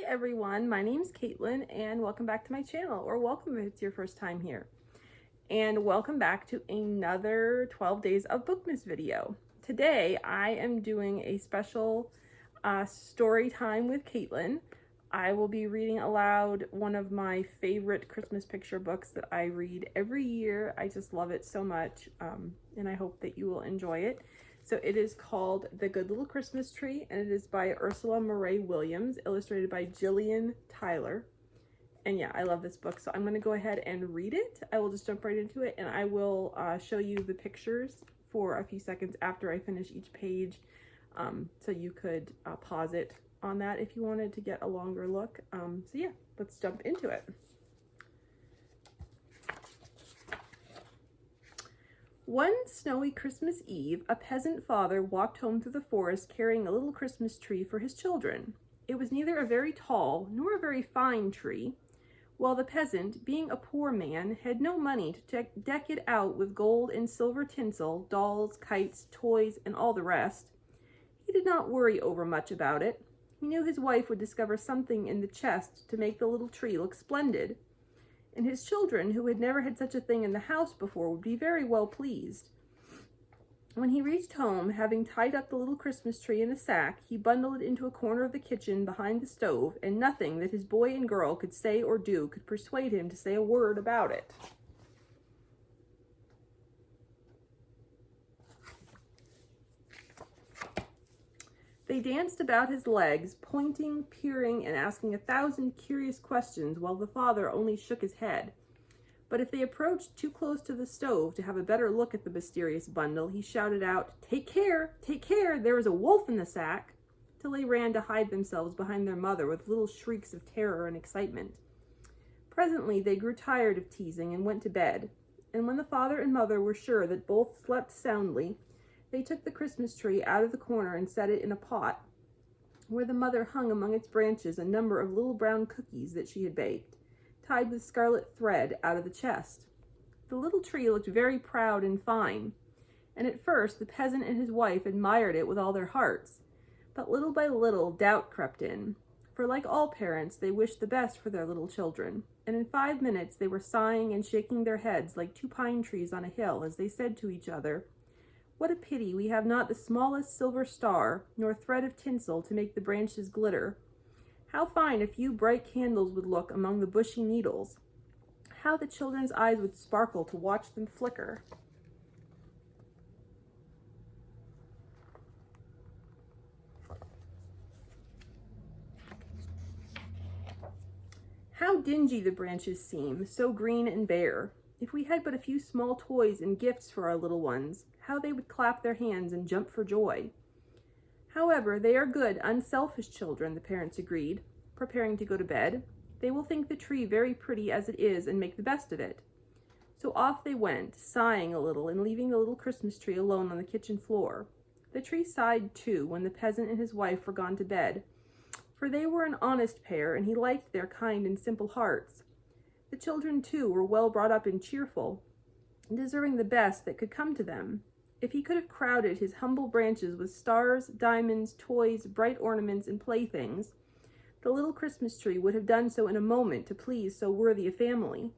everyone, my name's Caitlyn and welcome back to my channel, or welcome if it's your first time here. And welcome back to another 12 Days of Bookmas video. Today I am doing a special story time with Caitlyn. I will be reading aloud one of my favorite Christmas picture books that I read every year. I just love it so much, and I hope that you will enjoy it. So it is called The Good Little Christmas Tree, and it is by Ursula Moray Williams, illustrated by Jillian Tyler. And yeah, I love this book, so I'm going to go ahead and read it. I will just jump right into it, and I will show you the pictures for a few seconds after I finish each page, so you could pause it on that if you wanted to get a longer look. So yeah, let's jump into it. One snowy Christmas Eve, a peasant father walked home through the forest carrying a little Christmas tree for his children. It was neither a very tall nor a very fine tree. While the peasant, being a poor man, had no money to deck it out with gold and silver tinsel, dolls, kites, toys, and all the rest, he did not worry over much about it. He knew his wife would discover something in the chest to make the little tree look splendid, and his children, who had never had such a thing in the house before, would be very well pleased. When he reached home, having tied up the little Christmas tree in a sack, he bundled it into a corner of the kitchen behind the stove, and nothing that his boy and girl could say or do could persuade him to say a word about it. They danced about his legs, pointing, peering, and asking 1,000 curious questions, while the father only shook his head. But if they approached too close to the stove to have a better look at the mysterious bundle, he shouted out, take care, there is a wolf in the sack," till they ran to hide themselves behind their mother with little shrieks of terror and excitement. Presently they grew tired of teasing and went to bed, and when the father and mother were sure that both slept soundly, they took the Christmas tree out of the corner and set it in a pot, where the mother hung among its branches a number of little brown cookies that she had baked, tied with scarlet thread out of the chest. The little tree looked very proud and fine, and at first the peasant and his wife admired it with all their hearts. But little by little doubt crept in, for like all parents, they wished the best for their little children, and in 5 minutes they were sighing and shaking their heads like two pine trees on a hill as they said to each other, "What a pity we have not the smallest silver star, nor thread of tinsel to make the branches glitter. How fine a few bright candles would look among the bushy needles. How the children's eyes would sparkle to watch them flicker." How dingy the branches seem, so green and bare. If we had but a few small toys and gifts for our little ones, how they would clap their hands and jump for joy. However, they are good, unselfish children, the parents agreed, preparing to go to bed. They will think the tree very pretty as it is and make the best of it. So off they went, sighing a little and leaving the little Christmas tree alone on the kitchen floor. The tree sighed too when the peasant and his wife were gone to bed, for they were an honest pair and he liked their kind and simple hearts. The children too were well brought up and cheerful, deserving the best that could come to them. If he could have crowded his humble branches with stars, diamonds, toys, bright ornaments, and playthings, the little Christmas tree would have done so in a moment to please so worthy a family.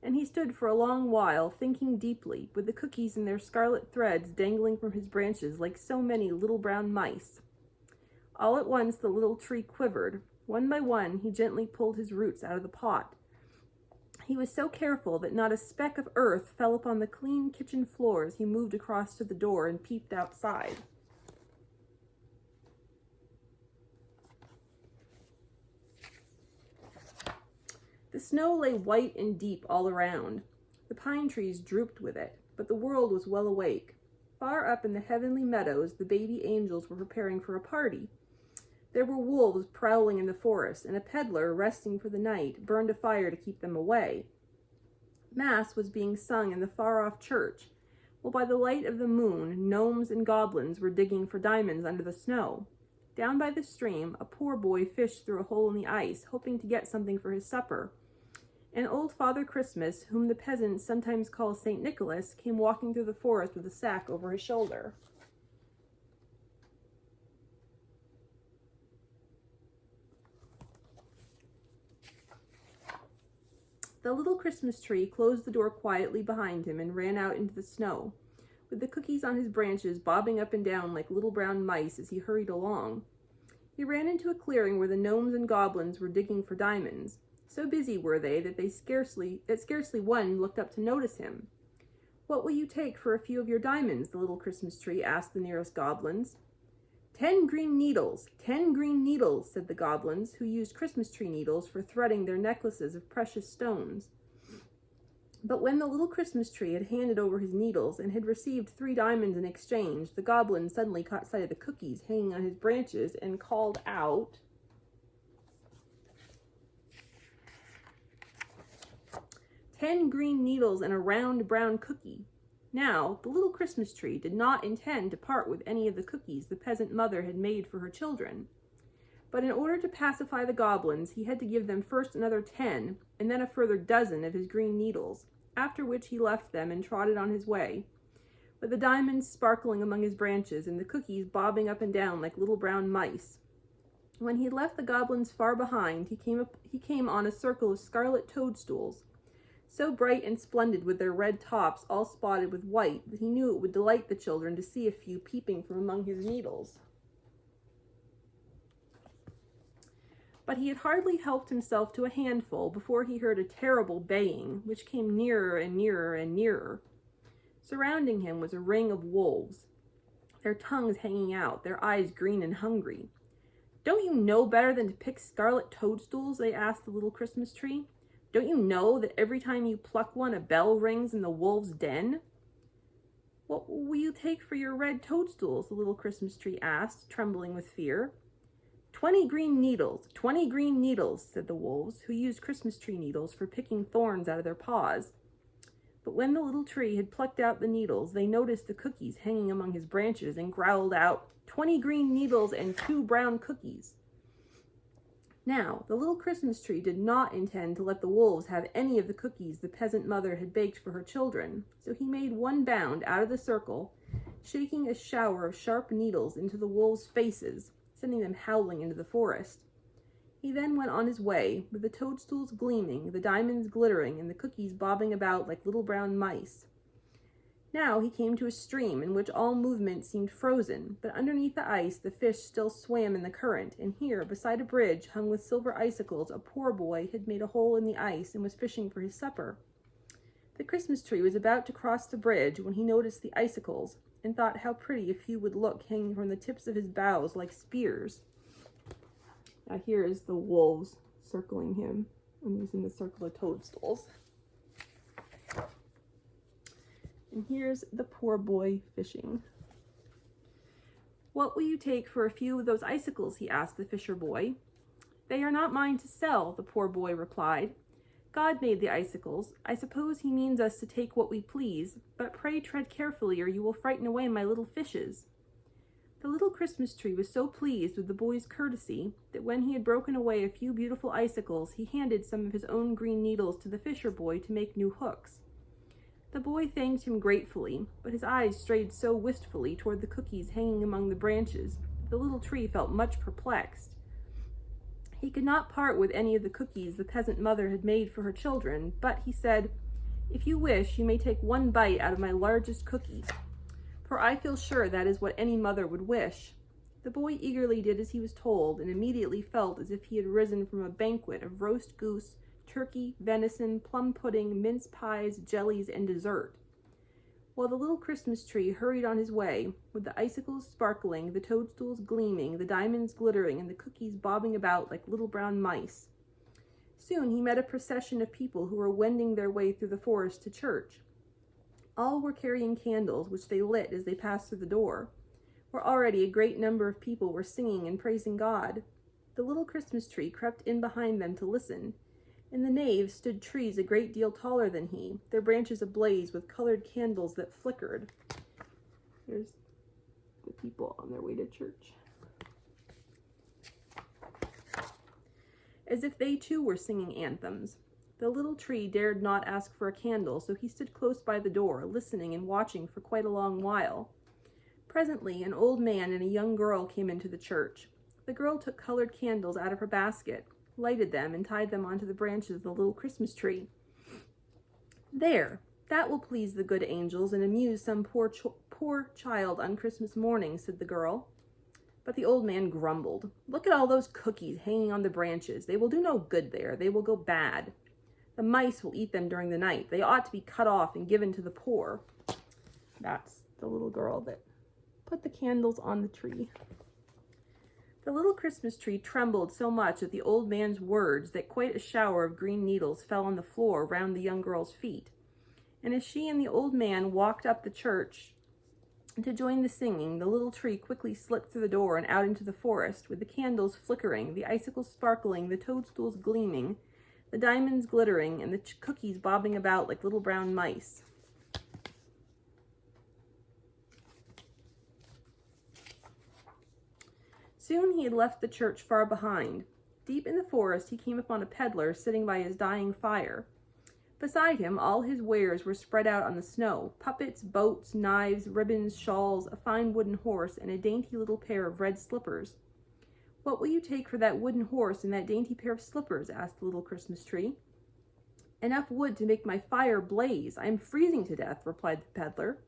And he stood for a long while, thinking deeply, with the cookies and their scarlet threads dangling from his branches like so many little brown mice. All at once the little tree quivered. One by one he gently pulled his roots out of the pot. He was so careful that not a speck of earth fell upon the clean kitchen floor as he moved across to the door and peeped outside. The snow lay white and deep all around. The pine trees drooped with it, but the world was well awake. Far up in the heavenly meadows, the baby angels were preparing for a party. There were wolves prowling in the forest, and a peddler, resting for the night, burned a fire to keep them away. Mass was being sung in the far-off church, while by the light of the moon, gnomes and goblins were digging for diamonds under the snow. Down by the stream, a poor boy fished through a hole in the ice, hoping to get something for his supper. And old Father Christmas, whom the peasants sometimes call St. Nicholas, came walking through the forest with a sack over his shoulder. The little Christmas tree closed the door quietly behind him and ran out into the snow, with the cookies on his branches bobbing up and down like little brown mice as he hurried along. He ran into a clearing where the gnomes and goblins were digging for diamonds. So busy were they that scarcely one looked up to notice him. "What will you take for a few of your diamonds?" the little Christmas tree asked the nearest goblins. 10 green needles, 10 green needles," said the goblins, who used Christmas tree needles for threading their necklaces of precious stones. But when the little Christmas tree had handed over his needles and had received 3 diamonds in exchange, the goblin suddenly caught sight of the cookies hanging on his branches and called out, "10 green needles and a round brown cookie." Now, the little Christmas tree did not intend to part with any of the cookies the peasant mother had made for her children. But in order to pacify the goblins, he had to give them first another 10, and then a further dozen of his green needles, after which he left them and trotted on his way, with the diamonds sparkling among his branches and the cookies bobbing up and down like little brown mice. When he had left the goblins far behind, he came on a circle of scarlet toadstools, so bright and splendid with their red tops all spotted with white that he knew it would delight the children to see a few peeping from among his needles. But he had hardly helped himself to a handful before he heard a terrible baying, which came nearer and nearer and nearer. Surrounding him was a ring of wolves, their tongues hanging out, their eyes green and hungry. "Don't you know better than to pick scarlet toadstools?" they asked the little Christmas tree. "Don't you know that every time you pluck one, a bell rings in the wolves' den?" "What will you take for your red toadstools?" the little Christmas tree asked, trembling with fear. 20 green needles, 20 green needles," said the wolves, who used Christmas tree needles for picking thorns out of their paws. But when the little tree had plucked out the needles, they noticed the cookies hanging among his branches and growled out, 20 green needles and 2 brown cookies." Now, the little Christmas tree did not intend to let the wolves have any of the cookies the peasant mother had baked for her children, so he made one bound out of the circle, shaking a shower of sharp needles into the wolves' faces, sending them howling into the forest. He then went on his way, with the toadstools gleaming, the diamonds glittering, and the cookies bobbing about like little brown mice. Now he came to a stream in which all movement seemed frozen, but underneath the ice the fish still swam in the current, and here, beside a bridge hung with silver icicles, a poor boy had made a hole in the ice and was fishing for his supper. The Christmas tree was about to cross the bridge when he noticed the icicles, and thought how pretty a few would look hanging from the tips of his boughs like spears. Now here is the wolves circling him. I'm using the circle of toadstools. And here's the poor boy fishing. "What will you take for a few of those icicles?" he asked the fisher boy. "They are not mine to sell," the poor boy replied. "God made the icicles. I suppose he means us to take what we please, but pray tread carefully or you will frighten away my little fishes." The little Christmas tree was so pleased with the boy's courtesy that when he had broken away a few beautiful icicles, he handed some of his own green needles to the fisher boy to make new hooks. The boy thanked him gratefully, but his eyes strayed so wistfully toward the cookies hanging among the branches that the little tree felt much perplexed. He could not part with any of the cookies the peasant mother had made for her children, but he said, "If you wish, you may take one bite out of my largest cookie, for I feel sure that is what any mother would wish." The boy eagerly did as he was told, and immediately felt as if he had risen from a banquet of roast goose, turkey, venison, plum pudding, mince pies, jellies, and dessert. While the little Christmas tree hurried on his way, with the icicles sparkling, the toadstools gleaming, the diamonds glittering, and the cookies bobbing about like little brown mice. Soon he met a procession of people who were wending their way through the forest to church. All were carrying candles, which they lit as they passed through the door, where already a great number of people were singing and praising God. The little Christmas tree crept in behind them to listen. In the nave stood trees a great deal taller than he, their branches ablaze with colored candles that flickered. There's the people on their way to church. As if they too were singing anthems. The little tree dared not ask for a candle, so he stood close by the door, listening and watching for quite a long while. Presently, an old man and a young girl came into the church. The girl took colored candles out of her basket, lighted them, and tied them onto the branches of the little Christmas tree. There, that will please the good angels and amuse some poor child on Christmas morning, said the girl. But the old man grumbled. Look at all those cookies hanging on the branches. They will do no good there. They will go bad. The mice will eat them during the night. They ought to be cut off and given to the poor. That's the little girl that put the candles on the tree. The little Christmas tree trembled so much at the old man's words that quite a shower of green needles fell on the floor round the young girl's feet. And as she and the old man walked up the church to join the singing, the little tree quickly slipped through the door and out into the forest, with the candles flickering, the icicles sparkling, the toadstools gleaming, the diamonds glittering, and the cookies bobbing about like little brown mice. Soon he had left the church far behind. Deep in the forest he came upon a peddler sitting by his dying fire. Beside him, all his wares were spread out on the snow: puppets, boats, knives, ribbons, shawls, a fine wooden horse, and a dainty little pair of red slippers. What will you take for that wooden horse and that dainty pair of slippers? Asked the little Christmas tree. Enough wood to make my fire blaze. I am freezing to death, replied the peddler.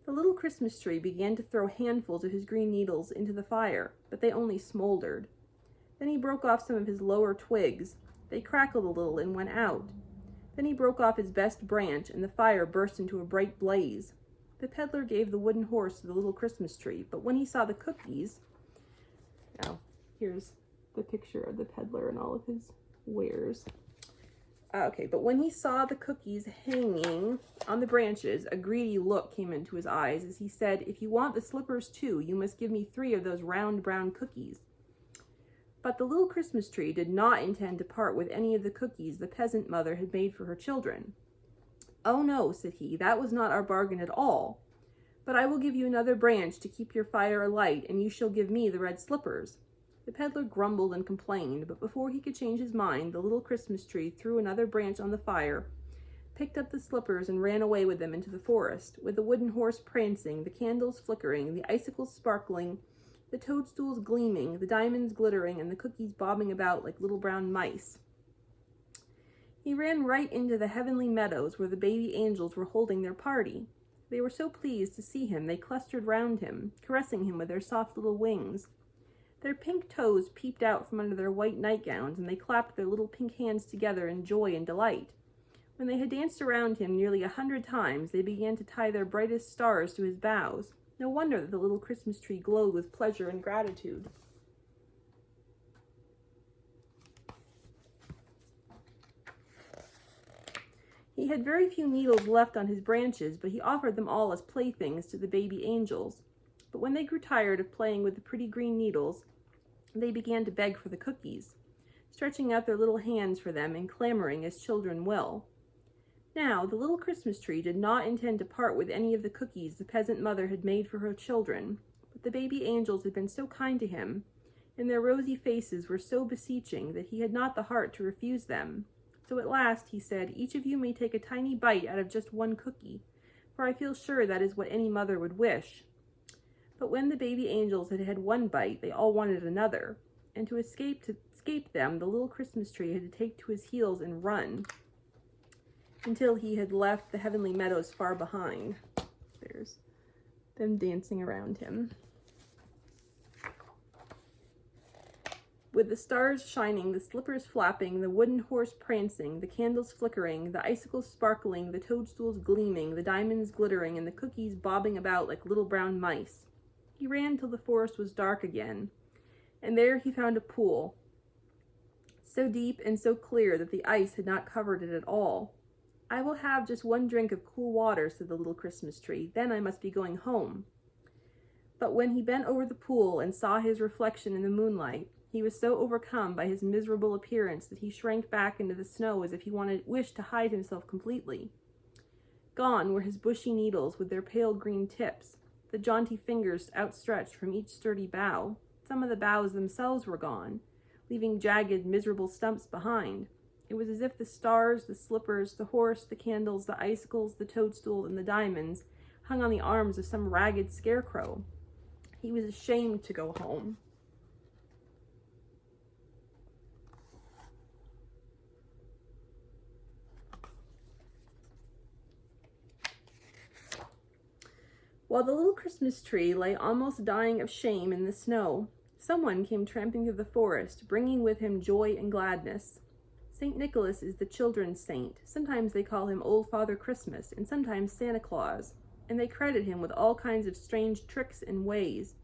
The little Christmas tree began to throw handfuls of his green needles into the fire, but they only smoldered. Then he broke off some of his lower twigs. They crackled a little and went out. Then he broke off his best branch, and the fire burst into a bright blaze. The peddler gave the wooden horse to the little Christmas tree, but when he saw the cookies... Now, here's the picture of the peddler and all of his wares. But when he saw the cookies hanging on the branches, a greedy look came into his eyes as he said, "If you want the slippers too, you must give me 3 of those round brown cookies." But the little Christmas tree did not intend to part with any of the cookies the peasant mother had made for her children. "Oh no," said he, "that was not our bargain at all. But I will give you another branch to keep your fire alight, and you shall give me the red slippers." The peddler grumbled and complained, but before he could change his mind, the little Christmas tree threw another branch on the fire, picked up the slippers, and ran away with them into the forest, with the wooden horse prancing, the candles flickering, the icicles sparkling, the toadstools gleaming, the diamonds glittering, and the cookies bobbing about like little brown mice. He ran right into the heavenly meadows where the baby angels were holding their party. They were so pleased to see him, they clustered round him, caressing him with their soft little wings. Their pink toes peeped out from under their white nightgowns, and they clapped their little pink hands together in joy and delight. When they had danced around him nearly 100 times, they began to tie their brightest stars to his boughs. No wonder that the little Christmas tree glowed with pleasure and gratitude. He had very few needles left on his branches, but he offered them all as playthings to the baby angels. But when they grew tired of playing with the pretty green needles, they began to beg for the cookies, stretching out their little hands for them and clamoring as children will. Now, the little Christmas tree did not intend to part with any of the cookies the peasant mother had made for her children, but the baby angels had been so kind to him, and their rosy faces were so beseeching that he had not the heart to refuse them. So at last he said, "Each of you may take a tiny bite out of just one cookie, for I feel sure that is what any mother would wish." But when the baby angels had had one bite, they all wanted another, and to escape them, the little Christmas tree had to take to his heels and run until he had left the heavenly meadows far behind. There's them dancing around him. With the stars shining, the slippers flapping, the wooden horse prancing, the candles flickering, the icicles sparkling, the toadstools gleaming, the diamonds glittering, and the cookies bobbing about like little brown mice. He ran till the forest was dark again, and there he found a pool, so deep and so clear that the ice had not covered it at all. "I will have just one drink of cool water," said the little Christmas tree, "then I must be going home." But when he bent over the pool and saw his reflection in the moonlight, he was so overcome by his miserable appearance that he shrank back into the snow as if he wished to hide himself completely. Gone were his bushy needles with their pale green tips, the jaunty fingers outstretched from each sturdy bough. Some of the boughs themselves were gone, leaving jagged, miserable stumps behind. It was as if the stars, the slippers, the horse, the candles, the icicles, the toadstool, and the diamonds hung on the arms of some ragged scarecrow. He was ashamed to go home. While the little Christmas tree lay almost dying of shame in the snow, someone came tramping through the forest, bringing with him joy and gladness. St. Nicholas is the children's saint. Sometimes they call him Old Father Christmas, and sometimes Santa Claus, and they credit him with all kinds of strange tricks and ways.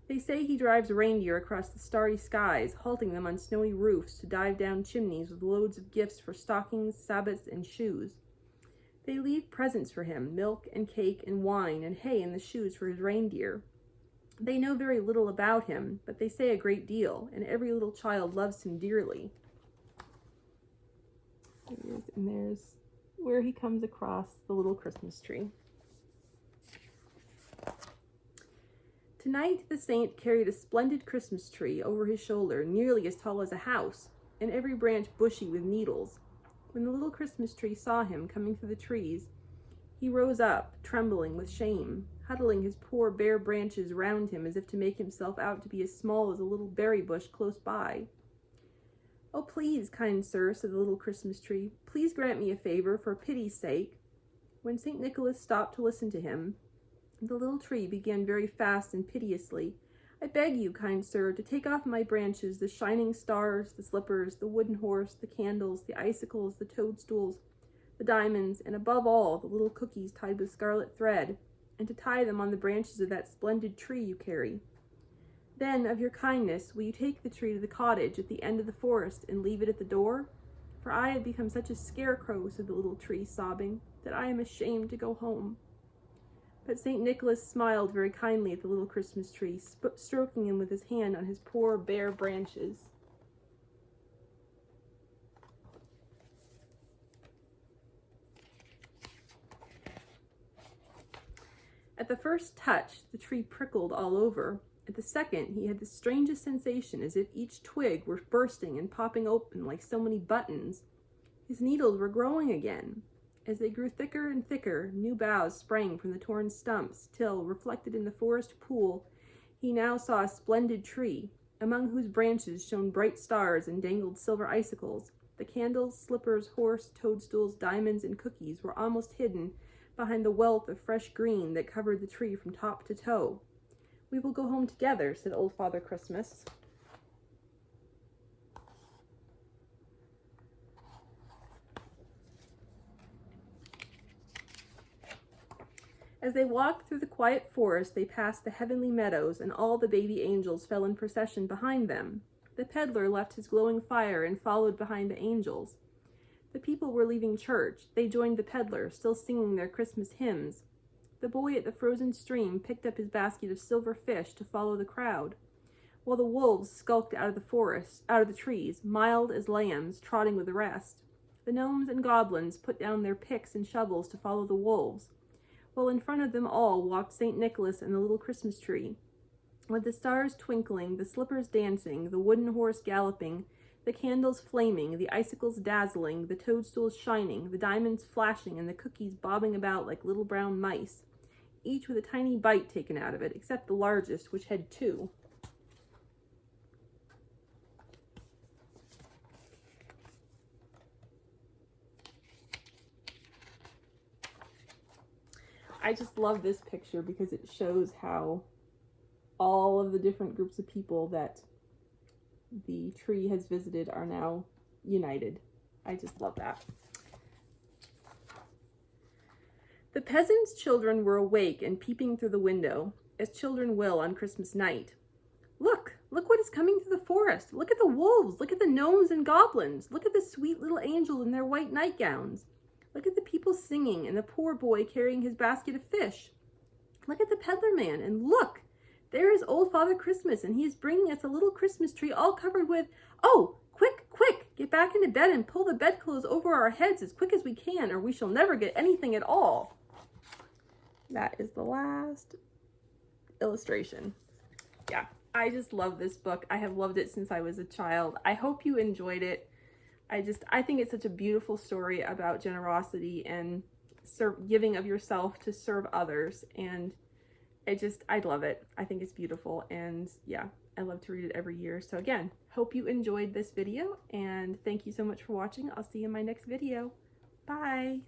They say he drives reindeer across the starry skies, halting them on snowy roofs to dive down chimneys with loads of gifts for stockings, sabots, and shoes. They leave presents for him, milk and cake and wine and hay in the shoes for his reindeer. They know very little about him, but they say a great deal, and every little child loves him dearly. And there's where he comes across the little Christmas tree. Tonight, the saint carried a splendid Christmas tree over his shoulder, nearly as tall as a house, and every branch bushy with needles. When the little Christmas tree saw him coming through the trees, he rose up, trembling with shame, huddling his poor bare branches round him as if to make himself out to be as small as a little berry bush close by. "Oh, please, kind sir," said the little Christmas tree, "please grant me a favor for pity's sake." When St. Nicholas stopped to listen to him, the little tree began very fast and piteously. "I beg you, kind sir, to take off my branches the shining stars, the slippers, the wooden horse, the candles, the icicles, the toadstools, the diamonds, and above all, the little cookies tied with scarlet thread, and to tie them on the branches of that splendid tree you carry. Then, of your kindness, will you take the tree to the cottage at the end of the forest and leave it at the door? For I have become such a scarecrow," said the little tree, sobbing, "that I am ashamed to go home." But St. Nicholas smiled very kindly at the little Christmas tree, stroking him with his hand on his poor bare branches. At the first touch, the tree prickled all over. At the second, he had the strangest sensation, as if each twig were bursting and popping open like so many buttons. His needles were growing again. As they grew thicker and thicker, new boughs sprang from the torn stumps, till, reflected in the forest pool, he now saw a splendid tree, among whose branches shone bright stars and dangled silver icicles. The candles, slippers, horse, toadstools, diamonds, and cookies were almost hidden behind the wealth of fresh green that covered the tree from top to toe. "We will go home together," said Old Father Christmas. As they walked through the quiet forest, they passed the heavenly meadows, and all the baby angels fell in procession behind them. The peddler left his glowing fire and followed behind the angels. The people were leaving church. They joined the peddler, still singing their Christmas hymns. The boy at the frozen stream picked up his basket of silver fish to follow the crowd, while the wolves skulked out of the trees, mild as lambs, trotting with the rest. The gnomes and goblins put down their picks and shovels to follow the wolves, while in front of them all walked St. Nicholas and the little Christmas tree. With the stars twinkling, the slippers dancing, the wooden horse galloping, the candles flaming, the icicles dazzling, the toadstools shining, the diamonds flashing, and the cookies bobbing about like little brown mice, each with a tiny bite taken out of it, except the largest, which had 2. I just love this picture because it shows how all of the different groups of people that the tree has visited are now united. I just love that. The peasants' children were awake and peeping through the window, as children will on Christmas night. Look what is coming through the forest. Look at the wolves. Look at the gnomes and goblins. Look at the sweet little angels in their white nightgowns. Look at the people singing and the poor boy carrying his basket of fish. Look at the peddler man, and look, there is Old Father Christmas, and he is bringing us a little Christmas tree all covered with, oh, quick, get back into bed and pull the bedclothes over our heads as quick as we can, or we shall never get anything at all. That is the last illustration. Yeah, I just love this book. I have loved it since I was a child. I hope you enjoyed it. I think it's such a beautiful story about generosity and giving of yourself to serve others. And I love it. I think it's beautiful. And yeah, I love to read it every year. So again, hope you enjoyed this video, and thank you so much for watching. I'll see you in my next video. Bye.